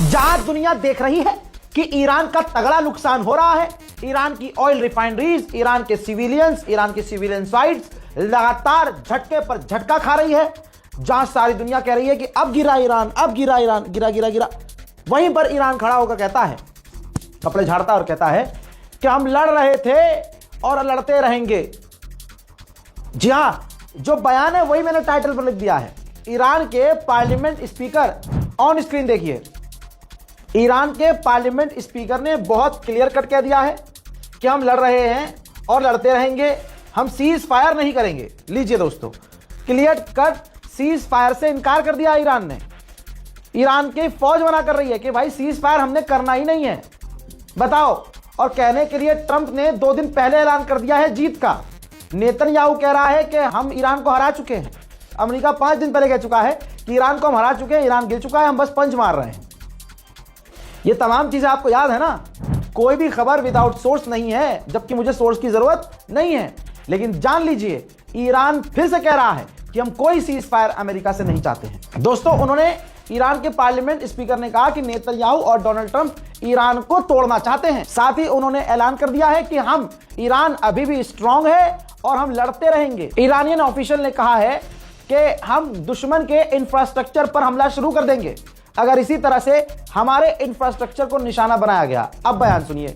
जहां दुनिया देख रही है कि ईरान का तगड़ा नुकसान हो रहा है, ईरान की ऑयल रिफाइनरीज, ईरान के सिविलियंस, ईरान की सिविलियन साइट्स लगातार झटके पर झटका खा रही है, जहां सारी दुनिया कह रही है कि अब गिरा ईरान, अब गिरा ईरान, गिरा गिरा गिरा, वहीं पर ईरान खड़ा होकर कहता है, कपड़े झाड़ता और कहता है कि हम लड़ रहे थे और लड़ते रहेंगे। जी हां, जो बयान है वही मैंने टाइटल पर लिख दिया है। ईरान के पार्लियामेंट स्पीकर, ऑन स्क्रीन देखिए, ईरान के पार्लियामेंट स्पीकर ने बहुत क्लियर कट कह दिया है कि हम लड़ रहे हैं और लड़ते रहेंगे, हम सीज फायर नहीं करेंगे। लीजिए दोस्तों, क्लियर कट सीज फायर से इनकार कर दिया ईरान ने। ईरान की फौज मना कर रही है कि भाई सीज फायर हमने करना ही नहीं है, बताओ। और कहने के लिए ट्रंप ने 2 दिन पहले ऐलान कर दिया है जीत का। नेतन्याहू कह रहा है कि हम ईरान को हरा चुके हैं। अमेरिका 5 दिन पहले कह चुका है कि ईरान को हम हरा चुके हैं, ईरान गिर चुका है, हम बस पंच मार रहे हैं। ये तमाम चीजें आपको याद है ना। कोई भी खबर विदाउट सोर्स नहीं है, जबकि मुझे सोर्स की जरूरत नहीं है। लेकिन जान लीजिए, ईरान फिर से कह रहा है कि हम कोई सीज फायर अमेरिका से नहीं चाहते हैं। दोस्तों, उन्होंने ईरान के पार्लियामेंट स्पीकर ने कहा कि नेतन्याहू और डोनाल्ड ट्रंप ईरान को तोड़ना चाहते हैं। साथ ही उन्होंने ऐलान कर दिया है कि हम, ईरान अभी भी स्ट्रांग है और हम लड़ते रहेंगे। ईरानियन ऑफिशियल ने कहा है कि हम दुश्मन के इंफ्रास्ट्रक्चर पर हमला शुरू कर देंगे अगर इसी तरह से हमारे इंफ्रास्ट्रक्चर को निशाना बनाया गया। अब बयान सुनिए।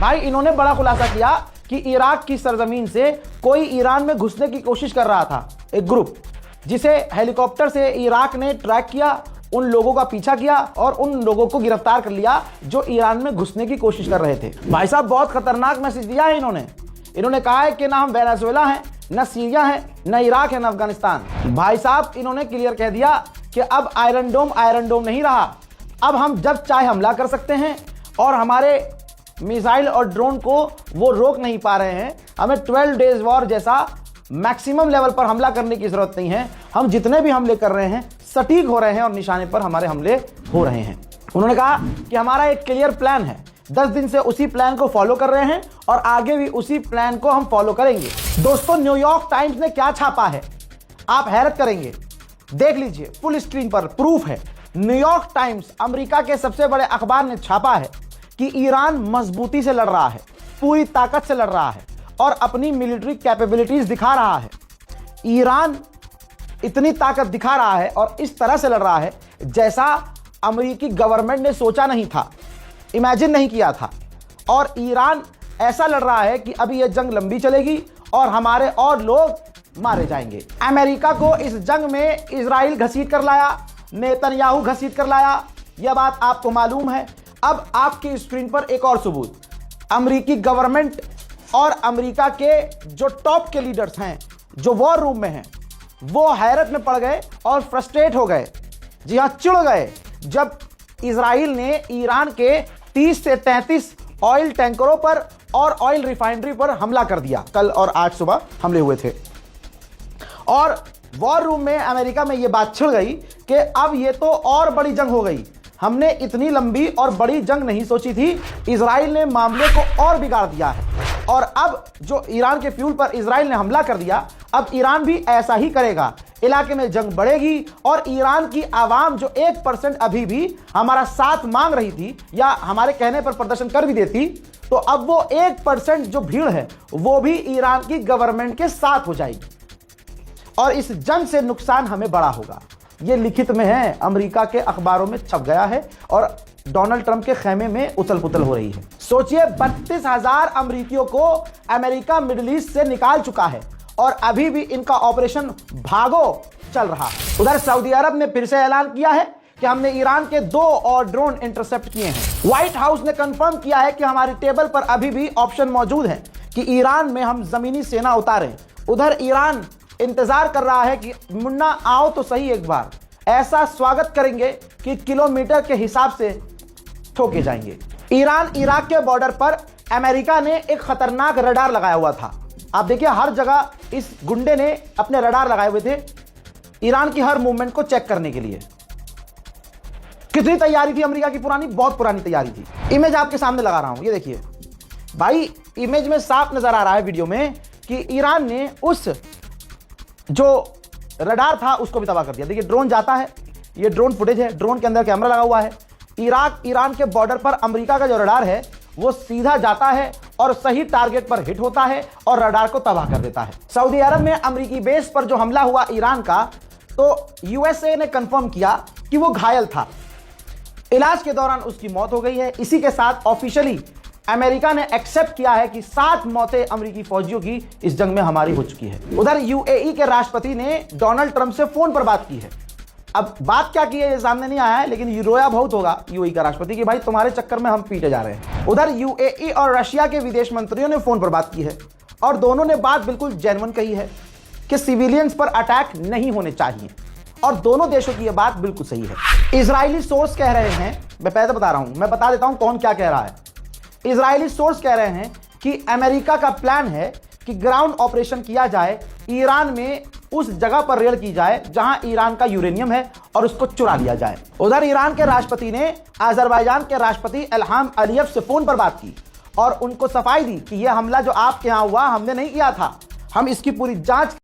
भाई, इन्होंने बड़ा खुलासा किया कि इराक की सरजमीन से कोई ईरान में घुसने की कोशिश कर रहा था। एक ग्रुप जिसे हेलीकॉप्टर से इराक ने ट्रैक किया, उन लोगों का पीछा किया और उन लोगों को गिरफ्तार कर लिया जो ईरान में घुसने की कोशिश कर रहे थे। भाई साहब, बहुत खतरनाक मैसेज दिया है इन्होंने कहा है कि ना हम वेनेजुएला हैं, ना सीरिया है, ना इराक है, ना अफगानिस्तान। भाई साहब, इन्होंने क्लियर कह दिया कि अब आयरन डोम नहीं रहा। अब हम जब चाहे हमला कर सकते हैं और हमारे मिसाइल और ड्रोन को वो रोक नहीं पा रहे हैं। हमें 12 डेज वॉर जैसा मैक्सिमम लेवल पर हमला करने की जरूरत नहीं है। हम जितने भी हमले कर रहे हैं सटीक हो रहे हैं और निशाने पर हमारे हमले हो रहे हैं। उन्होंने कहा कि हमारा एक क्लियर प्लान है, 10 दिन से उसी प्लान को फॉलो कर रहे हैं और आगे भी उसी प्लान को हम फॉलो करेंगे। दोस्तों, न्यूयॉर्क टाइम्स ने क्या छापा है आप हैरत करेंगे, देख लीजिए, फुल स्क्रीन पर प्रूफ है। न्यूयॉर्क टाइम्स, अमेरिका के सबसे बड़े अखबार, ने छापा है कि ईरान मजबूती से लड़ रहा है, पूरी ताकत से लड़ रहा है और अपनी मिलिट्री कैपेबिलिटीज दिखा रहा है। ईरान इतनी ताकत दिखा रहा है और इस तरह से लड़ रहा है जैसा अमेरिकी गवर्नमेंट ने सोचा नहीं था, इमेजिन नहीं किया था। और ईरान ऐसा लड़ रहा है कि अभी यह जंग लंबी चलेगी और हमारे और लोग मारे जाएंगे। अमेरिका को इस जंग में इजराइल घसीट कर लाया, नेतन्याहू घसीट कर लाया, यह बात आपको मालूम है। अब आपकी स्क्रीन पर एक और सबूत, अमेरिकी गवर्नमेंट और अमेरिका के जो टॉप के लीडर्स हैं, जो वॉर रूम में हैं, वो हैरत में पड़ गए और फ्रस्ट्रेट हो गए, जी हां, चिढ़ गए, जब इजराइल ने ईरान के 30 से 33 ऑयल टैंकरों पर और ऑयल रिफाइनरी पर हमला कर दिया। कल और आज सुबह हमले हुए थे और वॉर रूम में अमेरिका में यह बात छिड़ गई कि अब ये तो और बड़ी जंग हो गई, हमने इतनी लंबी और बड़ी जंग नहीं सोची थी। इजराइल ने मामले को और बिगाड़ दिया है और अब जो ईरान के फ्यूल पर इजराइल ने हमला कर दिया, अब ईरान भी ऐसा ही करेगा। इलाके में जंग बढ़ेगी और ईरान की आवाम जो 1% अभी भी हमारा साथ मांग रही थी या हमारे कहने पर प्रदर्शन कर भी देती, तो अब वो 1% जो भीड़ है वो भी ईरान की गवर्नमेंट के साथ हो जाएगी और इस जंग से नुकसान हमें बड़ा होगा। ये लिखित में है, अमेरिका के अखबारों में छप गया है और डोनाल्ड ट्रंप के खेमे में उथल पुथल हो रही है। सोचिए, 32,000 अमेरिकियों को अमेरिका मिडिल ईस्ट से निकाल चुका है और अभी भी इनका ऑपरेशन भागो चल रहा। उधर सऊदी अरब ने फिर से ऐलान किया है कि हमने ईरान के 2 और ड्रोन इंटरसेप्ट किए हैं। व्हाइट हाउस ने कंफर्म किया है कि हमारी टेबल पर अभी भी ऑप्शन मौजूद है कि ईरान में हम जमीनी सेना उतारें। उधर ईरान इंतजार कर रहा है कि मुन्ना आओ तो सही एक बार, ऐसा स्वागत करेंगे कि किलोमीटर के हिसाब से ठोके जाएंगे। ईरान इराक के बॉर्डर पर अमेरिका ने एक खतरनाक रडार लगाया हुआ था। आप देखिए हर जगह इस गुंडे ने अपने रडार लगाए हुए थे ईरान की हर मूवमेंट को चेक करने के लिए। कितनी तैयारी थी अमेरिका की, पुरानी, बहुत पुरानी तैयारी थी। इमेज आपके सामने लगा रहा हूं, ये देखिए भाई, इमेज में साफ नजर आ रहा है वीडियो में कि ईरान ने उस जो रडार था उसको भी तबाह कर दिया। देखिए ड्रोन जाता है, ये ड्रोन फुटेज है, ड्रोन के अंदर कैमरा लगा हुआ है। इराक ईरान के बॉर्डर पर अमेरिका का जो रडार है वो सीधा जाता है और सही टारगेट पर हिट होता है और रडार को तबाह कर देता है। सऊदी अरब में अमेरिकी बेस पर जो हमला हुआ ईरान का, तो यूएसए ने कंफर्म किया कि वो घायल था। इलाज के दौरान उसकी मौत हो गई है। इसी के साथ ऑफिशियली अमेरिका ने एक्सेप्ट किया है कि 7 मौतें अमेरिकी फौजियों की इस जंग में हमारी हो चुकी है। उधर यूएई के राष्ट्रपति ने डोनाल्ड ट्रंप से फोन पर बात की है। अब बात क्या की है ये सामने नहीं आया है, लेकिन ये रोया बहुत होगा यूएई का राष्ट्रपति कि भाई तुम्हारे चक्कर में हम पीटे जा रहे हैं। उधर यूएई और रशिया के विदेश मंत्रियों ने फोन पर बात की है और दोनों ने बात बिल्कुल जेन्युइन कही है कि सिविलियंस पर अटैक नहीं होने चाहिए, और दोनों देशों की यह बात बिल्कुल सही है। इजरायली सोर्स कह रहे हैं, मैं पहले बता रहा हूं, मैं बता देता हूं कौन क्या कह रहा है। इजरायली सोर्स कह रहे हैं कि अमेरिका का प्लान है कि ग्राउंड ऑपरेशन किया जाए, ईरान में उस जगह पर रेड की जाए जहां ईरान का यूरेनियम है और उसको चुरा लिया जाए। उधर ईरान के राष्ट्रपति ने अजरबैजान के राष्ट्रपति इल्हाम अलीयव से फोन पर बात की और उनको सफाई दी कि यह हमला जो आपके यहां हुआ हमने नहीं किया था, हम इसकी पूरी जांच